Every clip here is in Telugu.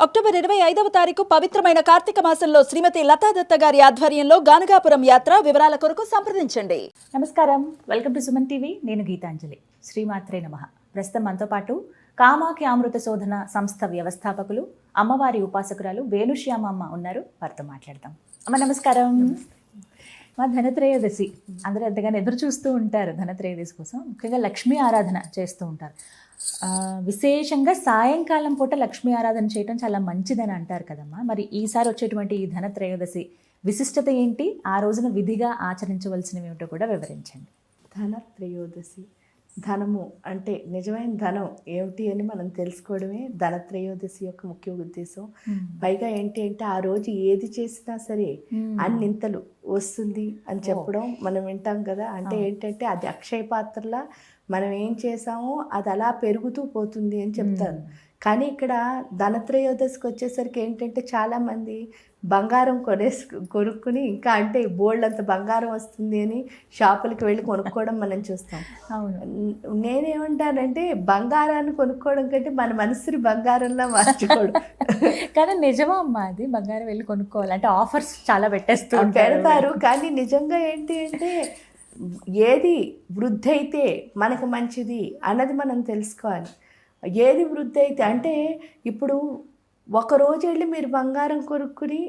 అక్టోబర్ 25వ తారీఖు పవిత్రమైన కార్తీక మాసంలో శ్రీమతి లతాదత్త గారి ఆధ్వర్యంలో గానగాపురం యాత్ర. వివరాల కొరకు సంప్రదించండి. నమస్కారం, వెల్కమ్ టు సుమన్ టీవీ. నేను గీతాంజలి. శ్రీమాత్రే నమః. ప్రస్తుతం మనతో పాటు కామాఖ్య అమృత శోధన సంస్థ వ్యవస్థాపకులు, అమ్మవారి ఉపాసకురాలు వేణుశ్యామమ్మ ఉన్నారు. వారితో మాట్లాడదాం. అమ్మ నమస్కారం. మా ధనత్రయోదశి అందరూ ఎంతగానో ఎదురు చూస్తూ ఉంటారు. ధనత్రయోదశి కోసం ముఖ్యంగా లక్ష్మీ ఆరాధన చేస్తూ ఉంటారు. విశేషంగా సాయంకాలం పూట లక్ష్మీ ఆరాధన చేయడం చాలా మంచిదని అంటారు కదమ్మా. మరి ఈసారి వచ్చేటువంటి ఈ ధనత్రయోదశి విశిష్టత ఏంటి, ఆ రోజున విధిగా ఆచరించవలసినవి ఏమిటో కూడా వివరించండి. ధనత్రయోదశి, ధనము అంటే నిజమైన ధనం ఏమిటి అని మనం తెలుసుకోవడమే ధనత్రయోదశి యొక్క ముఖ్య ఉద్దేశం. పైగా ఏంటి అంటే ఆ రోజు ఏది చేసినా సరే అన్నింతలు వస్తుంది అని చెప్పడం మనం వింటాం కదా. అంటే ఏంటంటే అది అక్షయ పాత్రలా మనం ఏం చేసామో అది అలా పెరుగుతూ పోతుంది అని చెప్తారు. కానీ ఇక్కడ ధనత్రయోదశికి వచ్చేసరికి ఏంటంటే చాలామంది బంగారం కొనుక్కుని ఇంకా అంటే బోల్డ్ అంత బంగారం వస్తుంది అని షాపులకి వెళ్ళి కొనుక్కోవడం మనం చూస్తాం. అవును, నేనేమంటానంటే బంగారాన్ని కొనుక్కోవడం కంటే మన మనసుని బంగారంలా మార్చుకోవడం. కానీ నిజమా అమ్మా, అది బంగారం వెళ్ళి కొనుక్కోవాలంటే ఆఫర్స్ చాలా పెడతారు. కానీ నిజంగా ఏంటి అంటే ఏది వృద్ధి అయితే మనకు మంచిది అన్నది మనం తెలుసుకోవాలి. ఏది వృద్ధి అయితే అంటే ఇప్పుడు ఒకరోజు వెళ్ళి మీరు బంగారం కొనుక్కుని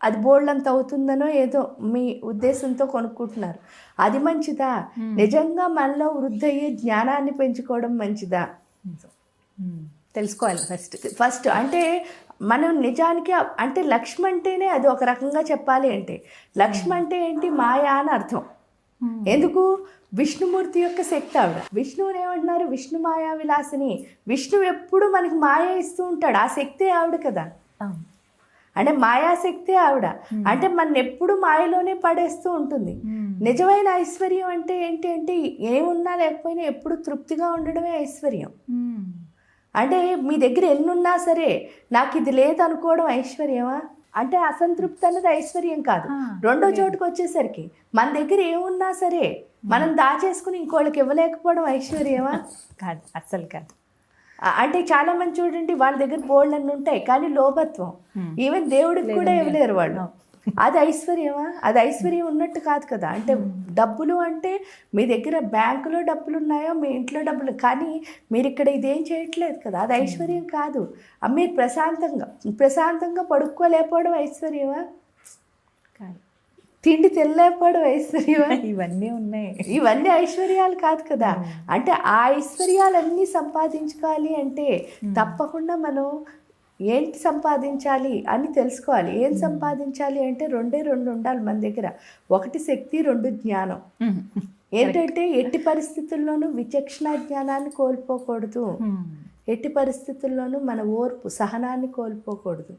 అది బోల్డ్ అంత అవుతుందనో ఏదో మీ ఉద్దేశంతో కొనుక్కుంటున్నారు. అది మంచిదా? నిజంగా మనలో వృద్ధి అయ్యే జ్ఞానాన్ని పెంచుకోవడం మంచిదా తెలుసుకోవాలి ఫస్ట్. అంటే మనం నిజానికి అంటే లక్ష్మి అంటేనే అది ఒక రకంగా చెప్పాలి అంటే లక్ష్మి అంటే ఏంటి? మాయా అని అర్థం. ఎందుకు? విష్ణుమూర్తి యొక్క శక్తి ఆవిడ. విష్ణువుని ఏమంటున్నారు? విష్ణు మాయా విలాసిని. విష్ణువు ఎప్పుడు మనకి మాయ ఇస్తూ ఉంటాడు. ఆ శక్తే ఆవిడ కదా. అంటే మాయాశక్తే ఆవిడ. అంటే మన ఎప్పుడు మాయలోనే పడేస్తూ ఉంటుంది. నిజమైన ఐశ్వర్యం అంటే ఏంటి అంటే ఏమున్నా లేకపోయినా ఎప్పుడు తృప్తిగా ఉండడమే ఐశ్వర్యం. అంటే మీ దగ్గర ఎన్నున్నా సరే నాకు ఇది లేదనుకోవడం ఐశ్వర్యమా? అంటే అసంతృప్తి అన్నది ఐశ్వర్యం కాదు. రెండో చోటుకు వచ్చేసరికి మన దగ్గర ఏమున్నా సరే మనం దాచేసుకుని ఇంకోళ్ళకి ఇవ్వలేకపోవడం ఐశ్వర్యమా? కాదు, అస్సలు కాదు. అంటే చాలా మంది చూడండి, వాళ్ళ దగ్గర బోల్డ్ అన్నీ ఉంటాయి కానీ లోభత్వం. ఈవెన్ దేవుడికి కూడా ఇవ్వలేరు వాళ్ళు. అది ఐశ్వర్యమా? అది ఐశ్వర్యం ఉన్నట్టు కాదు కదా. అంటే డబ్బులు అంటే మీ దగ్గర బ్యాంకులో డబ్బులు ఉన్నాయో మీ ఇంట్లో డబ్బులు, కానీ మీరు ఇక్కడ ఇదేం చేయట్లేదు కదా. అది ఐశ్వర్యం కాదు. మీరు ప్రశాంతంగా పడుకోలేకపోవడం ఐశ్వర్యమా? తిండి తినలేకపోవడం ఐశ్వర్యమా? ఇవన్నీ ఉన్నాయి. ఇవన్నీ ఐశ్వర్యాలు కాదు కదా. అంటే ఆ ఐశ్వర్యాలన్నీ సంపాదించుకోవాలి అంటే తప్పకుండా మనం ఏంటి సంపాదించాలి అని తెలుసుకోవాలి. ఏం సంపాదించాలి అంటే రెండు ఉండాలి మన దగ్గర. ఒకటి శక్తి, రెండు జ్ఞానం. ఏంటంటే ఎట్టి పరిస్థితుల్లోనూ విచక్షణ జ్ఞానాన్ని కోల్పోకూడదు. ఎట్టి పరిస్థితుల్లోనూ మన ఓర్పు, సహనాన్ని కోల్పోకూడదు.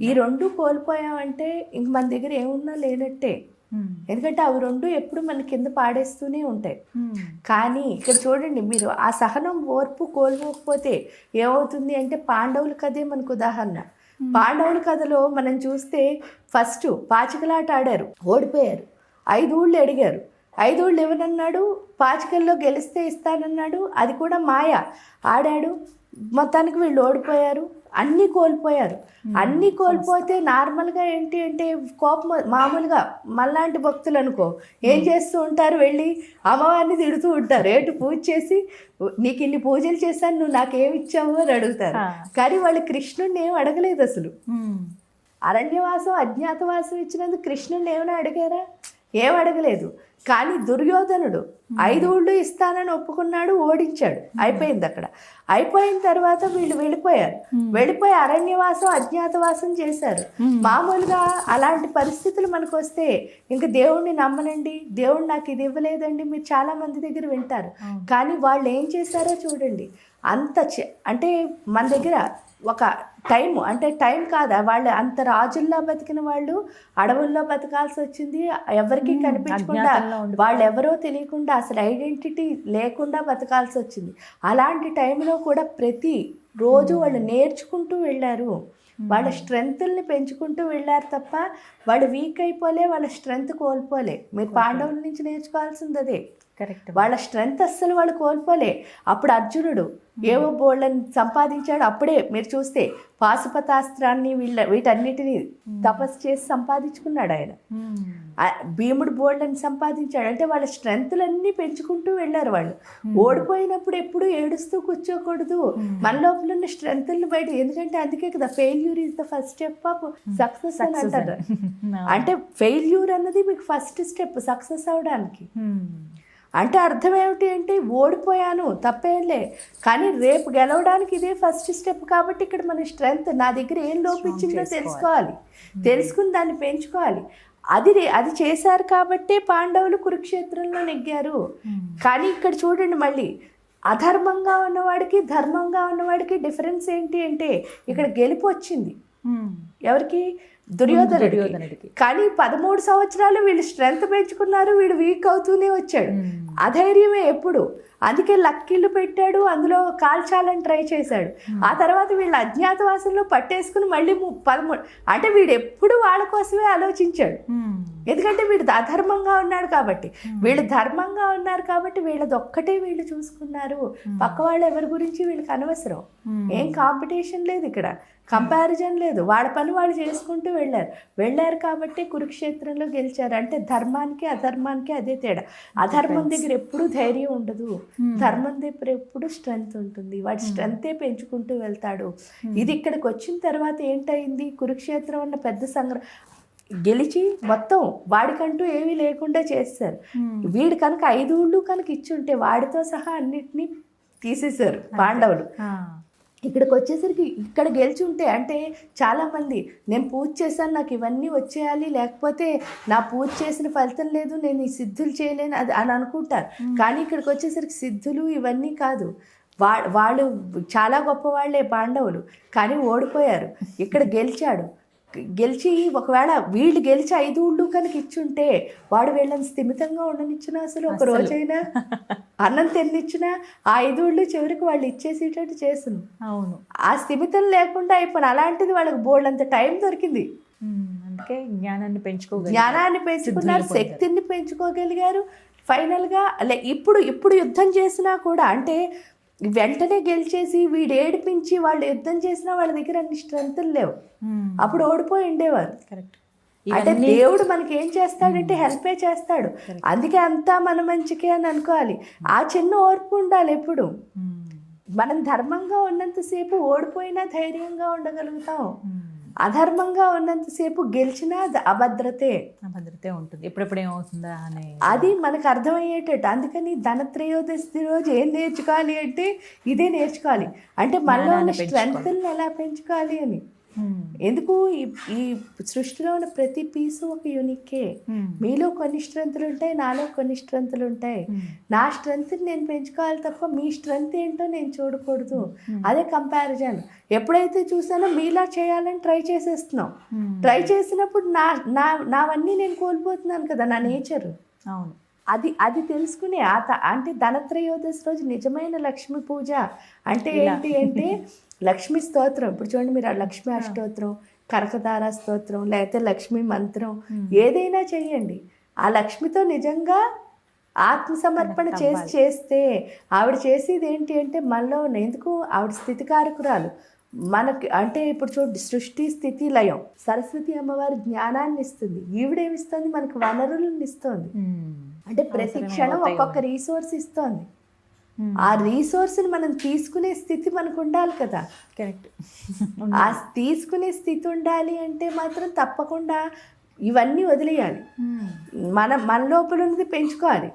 ఈ రెండు కోల్పోయామంటే ఇంక మన దగ్గర ఏమున్నా లేనట్టే. ఎందుకంటే అవి రెండు ఎప్పుడు మన కింద పాడేస్తూనే ఉంటాయి. కానీ ఇక్కడ చూడండి, మీరు ఆ సహనం, ఓర్పు కోల్పోకపోతే ఏమవుతుంది అంటే పాండవుల కథే మనకు ఉదాహరణ. పాండవుల కథలో మనం చూస్తే ఫస్ట్ పాచికలాట ఆడారు, ఓడిపోయారు. 5 ఊళ్ళు అడిగారు, 5 ఊళ్ళు ఇవ్వనన్నాడు. పాచికల్లో గెలిస్తే ఇస్తానన్నాడు, అది కూడా మాయ. ఆడాడు, మొత్తానికి వీళ్ళు ఓడిపోయారు, అన్నీ కోల్పోయారు. అన్నీ కోల్పోతే నార్మల్గా ఏంటి అంటే కోపం. మామూలుగా మళ్ళాంటి భక్తులు అనుకో ఏం చేస్తూ ఉంటారు? వెళ్ళి అమ్మవారిని తిడుతూ ఉంటారు. ఏంటి పూజ చేసి నీకు ఇన్ని పూజలు చేశాను, నువ్వు నాకేమి ఇచ్చావు అని అడుగుతారు. కానీ వాళ్ళు కృష్ణుడిని ఏం అడగలేదు అసలు. అరణ్యవాసం, అజ్ఞాతవాసం ఇచ్చినందుకు కృష్ణుడిని ఏమైనా అడిగారా? ఏం అడగలేదు. కానీ దుర్యోధనుడు 5 ఊళ్ళు ఇస్తానని ఒప్పుకున్నాడు, ఓడించాడు, అయిపోయింది అక్కడ. అయిపోయిన తర్వాత వీళ్ళు వెళ్ళిపోయి అరణ్యవాసం, అజ్ఞాతవాసం చేశారు. మామూలుగా అలాంటి పరిస్థితులు మనకు వస్తే ఇంక దేవుణ్ణి నమ్మనండి, దేవుడు నాకు ఇది ఇవ్వలేదండి మీరు చాలా మంది దగ్గర వింటారు. కానీ వాళ్ళు ఏం చేశారో చూడండి. అంటే మన దగ్గర ఒక టైము, అంటే టైం కాదా, వాళ్ళు అంత రాజుల్లో బతికిన వాళ్ళు అడవుల్లో బతకాల్సి వచ్చింది. ఎవరికి కనిపించకుండా, వాళ్ళు ఎవరో తెలియకుండా, అసలు ఐడెంటిటీ లేకుండా బతకాల్సి వచ్చింది. అలాంటి టైంలో కూడా ప్రతి రోజు వాళ్ళు నేర్చుకుంటూ వెళ్ళారు. వాళ్ళ స్ట్రెంగ్త్ని పెంచుకుంటూ వెళ్ళారు తప్ప వాళ్ళు వీక్ అయిపోలే, వాళ్ళ స్ట్రెంగ్త్ కోల్పోలే. మీరు పాండవుల నుంచి నేర్చుకోవాల్సింది అదే. కరెక్ట్. వాళ్ళ స్ట్రెంగ్త్ అస్సలు వాళ్ళు కోల్పోలే. అప్పుడు అర్జునుడు ఏవో బోళ్ళని సంపాదించాడు. అప్పుడే మీరు చూస్తే పాశుపతాస్త్రాన్ని వీటన్నిటిని తపస్సు చేసి సంపాదించుకున్నాడు ఆయన. భీముడు బోళ్ళని సంపాదించాడు. అంటే వాళ్ళ స్ట్రెంగ్త్లన్నీ పెంచుకుంటూ వెళ్ళారు వాళ్ళు. ఓడిపోయినప్పుడు ఎప్పుడు ఏడుస్తూ కూర్చోకూడదు. మన లోపల ఉన్న స్ట్రెంగ్త్ని బయట, ఎందుకంటే అందుకే కదా failure is the first step of success అని అంటారు. అంటే ఫెయిల్యూర్ అన్నది మీకు ఫస్ట్ స్టెప్ సక్సెస్ అవడానికి. అంటే అర్థం ఏమిటి అంటే ఓడిపోయాను తప్పేంలే, కానీ రేపు గెలవడానికి ఇదే ఫస్ట్ స్టెప్. కాబట్టి ఇక్కడ మన స్ట్రెంగ్త్, నా దగ్గర ఏం లోపించిందో తెలుసుకోవాలి, తెలుసుకుని దాన్ని పెంచుకోవాలి. అది చేశారు కాబట్టే పాండవులు కురుక్షేత్రంలో నెగ్గారు. కానీ ఇక్కడ చూడండి మళ్ళీ అధర్మంగా ఉన్నవాడికి ధర్మంగా ఉన్నవాడికి డిఫరెన్స్ ఏంటి అంటే ఇక్కడ గెలుపు వచ్చింది ఎవరికి? దుర్యోధనుడికి. కానీ 13 సంవత్సరాలు వీళ్ళు స్ట్రెంగ్త్ పెంచుకున్నారు, వీడు వీక్ అవుతూనే వచ్చాడు. అధైర్యమే ఎప్పుడు. అందుకే లక్కీళ్ళు పెట్టాడు, అందులో కాల్చాలని ట్రై చేశాడు. ఆ తర్వాత వీళ్ళు అజ్ఞాతవాసంలో పట్టేసుకుని మళ్ళీ 13, అంటే వీడు ఎప్పుడు వాళ్ళ కోసమే ఆలోచించాడు. ఎందుకంటే వీడు అధర్మంగా ఉన్నాడు కాబట్టి. వీళ్ళు ధర్మంగా ఉన్నారు కాబట్టి వీళ్ళది ఒక్కటే వీళ్ళు చూసుకున్నారు. పక్క వాళ్ళు ఎవరి గురించి వీళ్ళకి అనవసరం. ఏం కాంపిటీషన్ లేదు ఇక్కడ, కంపారిజన్ లేదు. వాళ్ళ పని వాళ్ళు చేసుకుంటూ వెళ్ళారు కాబట్టి కురుక్షేత్రంలో గెలిచారు. అంటే ధర్మానికి అధర్మానికి అదే తేడా. అధర్మం దగ్గర ఎప్పుడు ధైర్యం ఉండదు, ధర్మం దగ్గర ఎప్పుడు స్ట్రెంగ్త్ ఉంటుంది. వాడి స్ట్రెంగ్తే పెంచుకుంటూ వెళ్తాడు. ఇది ఇక్కడికి వచ్చిన తర్వాత ఏంటయింది? కురుక్షేత్రం అన్న పెద్ద సంగ్రహం గెలిచి మొత్తం వాడికంటూ ఏమీ లేకుండా చేస్తారు. వీడు కనుక 5 ఊళ్ళు కనుక ఇచ్చుంటే వాడితో సహా అన్నిటినీ తీసేశారు పాండవులు. ఇక్కడికి వచ్చేసరికి ఇక్కడ గెలిచి ఉంటే, అంటే చాలామంది నేను పూజ చేశాను నాకు ఇవన్నీ వచ్చేయాలి, లేకపోతే నా పూజ చేసిన ఫలితం లేదు, నేను ఈ సిద్ధులు చేయలేను అది అని అనుకుంటారు. కానీ ఇక్కడికి వచ్చేసరికి సిద్ధులు ఇవన్నీ కాదు. వాళ్ళు చాలా గొప్పవాళ్లే పాండవులు, కానీ ఓడిపోయారు. ఇక్కడ గెలిచి ఒకవేళ వీళ్ళు గెలిచి 5 ఊళ్ళు కనుక ఇచ్చుంటే వాడు వీళ్ళని స్థిమితంగా ఉండనిచ్చినా, అసలు ఒక రోజైనా అన్నం తినిచ్చినా ఆ 5 ఊళ్ళు చివరికి వాళ్ళు ఇచ్చేసేటట్టు చేసును. అవును, ఆ స్థిమితం లేకుండా అయిపోయిన. అలాంటిది వాళ్ళకి బోల్డంత టైం దొరికింది. అందుకే జ్ఞానాన్ని పెంచుకున్నారు, శక్తిని పెంచుకోగలిగారు. ఫైనల్గా ఇప్పుడు యుద్ధం చేసినా కూడా, అంటే వెంటనే గెలిచేసి వీడు ఏడిపించి వాళ్ళు యుద్ధం చేసినా వాళ్ళ దగ్గర అన్ని స్ట్రెంగ్త్లు లేవు. అప్పుడు ఓడిపోయి ఉండేవారు. అంటే దేవుడు మనకి ఏం చేస్తాడంటే హెల్పే చేస్తాడు. అందుకే అంతా మన మంచికే అని అనుకోవాలి. ఆ చిన్న ఓర్పు ఉండాలి ఎప్పుడు. మనం ధర్మంగా ఉన్నంతసేపు ఓడిపోయినా ధైర్యంగా ఉండగలుగుతాం. అధర్మంగా ఉన్నంతసేపు గెలిచినా అభద్రతే ఉంటుంది. ఎప్పుడెప్పుడు ఏమవుతుందా అని అది మనకు అర్థమయ్యేటట్టు. అందుకని ధనత్రయోదశి రోజు ఏం నేర్చుకోవాలి అంటే ఇదే నేర్చుకోవాలి. అంటే మనలో ఉన్న స్ట్రెంగ్త్ని ఎలా పెంచుకోవాలి అని. ఎందుకు ఈ సృష్టిలో ఉన్న ప్రతి పీసు ఒక యూనిక్కే. మీలో కొన్ని స్ట్రెంగ్త్లు ఉంటాయి, నాలో కొన్ని స్ట్రెంగ్త్లు ఉంటాయి. నా స్ట్రెంగ్త్ని నేను పెంచుకోవాలి తప్ప మీ స్ట్రెంగ్త్ ఏంటో నేను చూడకూడదు. అదే కంపారిజన్. ఎప్పుడైతే చూసానో మీలా చేయాలని ట్రై చేసేస్తున్నాం. ట్రై చేసినప్పుడు నావన్నీ నేను కోల్పోతున్నాను కదా, నా నేచర్. అవును, అది తెలుసుకునే అంటే ధనత్రయోదశి రోజు నిజమైన లక్ష్మీ పూజ అంటే ఏంటి అంటే లక్ష్మీ స్తోత్రం. ఇప్పుడు చూడండి మీరు, లక్ష్మీ అష్టోత్రం, కనకదార స్తోత్రం, లేకపోతే లక్ష్మీ మంత్రం ఏదైనా చెయ్యండి. ఆ లక్ష్మితో నిజంగా ఆత్మసమర్పణ చేస్తే ఆవిడ చేసేది ఏంటి అంటే మనలో ఎందుకు ఆవిడ స్థితికారకురాలు మనకి. అంటే ఇప్పుడు చూడండి, సృష్టి స్థితి లయం. సరస్వతి అమ్మవారి జ్ఞానాన్ని ఇస్తుంది, ఈవిడేమిస్తుంది మనకి వనరులను ఇస్తుంది. అంటే ప్రతి క్షణం ఒక్కొక్క రీసోర్స్ ఇస్తుంది. ఆ రీసోర్స్ని మనం తీసుకునే స్థితి మనకు ఉండాలి కదా. కరెక్ట్. ఆ తీసుకునే స్థితి ఉండాలి అంటే మాత్రం తప్పకుండా ఇవన్నీ వదిలేయాలి. మన లోపల ఉన్నది పెంచుకోవాలి.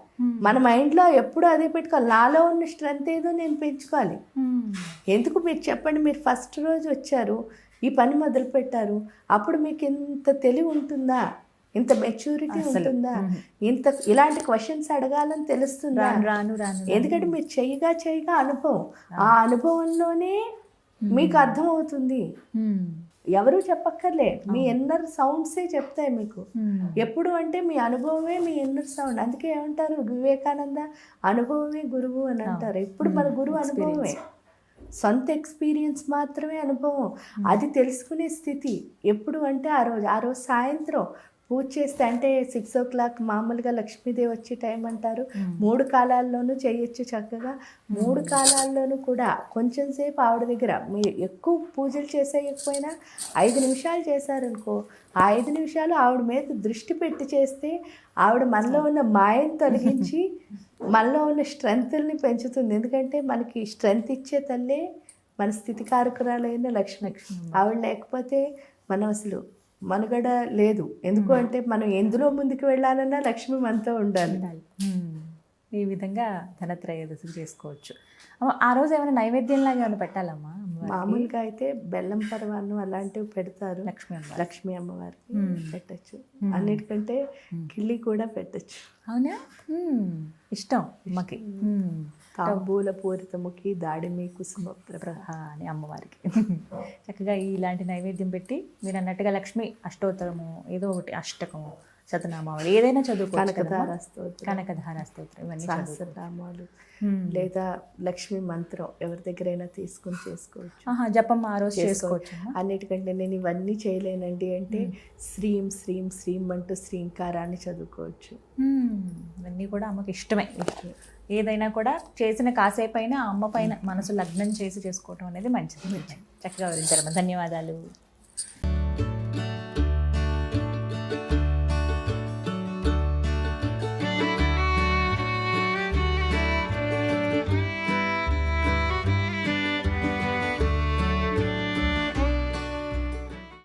మన మైండ్లో ఎప్పుడు అదే పెట్టుకోవాలి. నాలో ఉన్న స్ట్రెంగ్త్ ఏదో నేను పెంచుకోవాలి. ఎందుకు మీరు చెప్పండి, మీరు ఫస్ట్ రోజు వచ్చారు, ఈ పని మొదలు పెట్టారు, అప్పుడు మీకు ఇంత తెలివి ఉంటుందా, ఇంత మెచ్యూరిటీ ఉంటుందా, ఇలాంటి క్వశ్చన్స్ అడగాలని తెలుస్తుందా? రాను. ఎందుకంటే మీరు చేయగా అనుభవం, ఆ అనుభవంలోనే మీకు అర్థమవుతుంది. ఎవరు చెప్పక్కర్లే, మీ ఇన్నర్ సౌండ్సే చెప్తాయి మీకు. ఎప్పుడు అంటే మీ అనుభవమే మీ ఇన్నర్ సౌండ్. అందుకే ఏమంటారు వివేకానంద, అనుభవమే గురువు అని అంటారు. ఎప్పుడు మన గురువు అనుభవమే, సొంత ఎక్స్పీరియన్స్ మాత్రమే అనుభవం. అది తెలుసుకునే స్థితి ఎప్పుడు అంటే ఆ రోజు సాయంత్రం పూజ చేస్తే అంటే 6 o'clock మామూలుగా లక్ష్మీదేవి వచ్చే టైం అంటారు. 3 కాలాల్లోనూ చేయొచ్చు చక్కగా. 3 కాలాల్లోనూ కూడా కొంచెం సేపు ఆవిడ దగ్గర మీరు ఎక్కువ పూజలు చేసేయకపోయినా 5 నిమిషాలు చేశారనుకో, ఆ 5 నిమిషాలు ఆవిడ మీద దృష్టి పెట్టి చేస్తే ఆవిడ మనలో ఉన్న మాయను తొలగించి మనలో ఉన్న స్ట్రెంగ్త్ని పెంచుతుంది. ఎందుకంటే మనకి స్ట్రెంగ్త్ ఇచ్చే తల్లే మన స్థితికారకురాలైన లక్ష్మి. ఆవిడ లేకపోతే మనం అసలు మనుగడ లేదు. ఎందుకు అంటే మనం ఎందులో ముందుకు వెళ్ళాలన్నా లక్ష్మి మనతో ఉండాలి. ఈ విధంగా ధనత్రయోదశి చేసుకోవచ్చు. ఆ రోజు ఏమైనా నైవేద్యంలాగా ఏమైనా పెట్టాలమ్మా? మామూలుగా అయితే బెల్లం పరమాన్నం అలాంటివి పెడతారు లక్ష్మీ అమ్మవారికి పెట్టచ్చు. అన్నిటికంటే కిళ్ళి కూడా పెట్టచ్చు. అవునా? ఇష్టం అమ్మకి. తాంబూల పూరితముకి దాడిమి కుసుమ ప్రభ అని అమ్మవారికి చక్కగా ఇలాంటి నైవేద్యం పెట్టి మీరు అన్నట్టుగా లక్ష్మి అష్టోత్తరము ఏదో ఒకటి అష్టకము శతనామాలు ఏదైనా చదువుకోవచ్చు. కనకధార స్తోత్రం ఇవన్నీ సహస్రనామాలు లేదా లక్ష్మి మంత్రం ఎవరి దగ్గరైనా తీసుకుని చేసుకోవచ్చు. జపం ఆ రోజు చేసుకోవచ్చు. అన్నిటికంటే నేను ఇవన్నీ చేయలేనండి అంటే శ్రీం శ్రీం శ్రీం అంటూ శ్రీంకారాన్ని చదువుకోవచ్చు. ఇవన్నీ కూడా అమ్మకి ఇష్టమే. ఏదైనా కూడా చేసిన కాసేపు అయినా అమ్మ పైన మనసు లగ్నం చేసి చేసుకోవటం అనేది మంచిది. చక్కగా వివరించారమ్మా. ధన్యవాదాలు.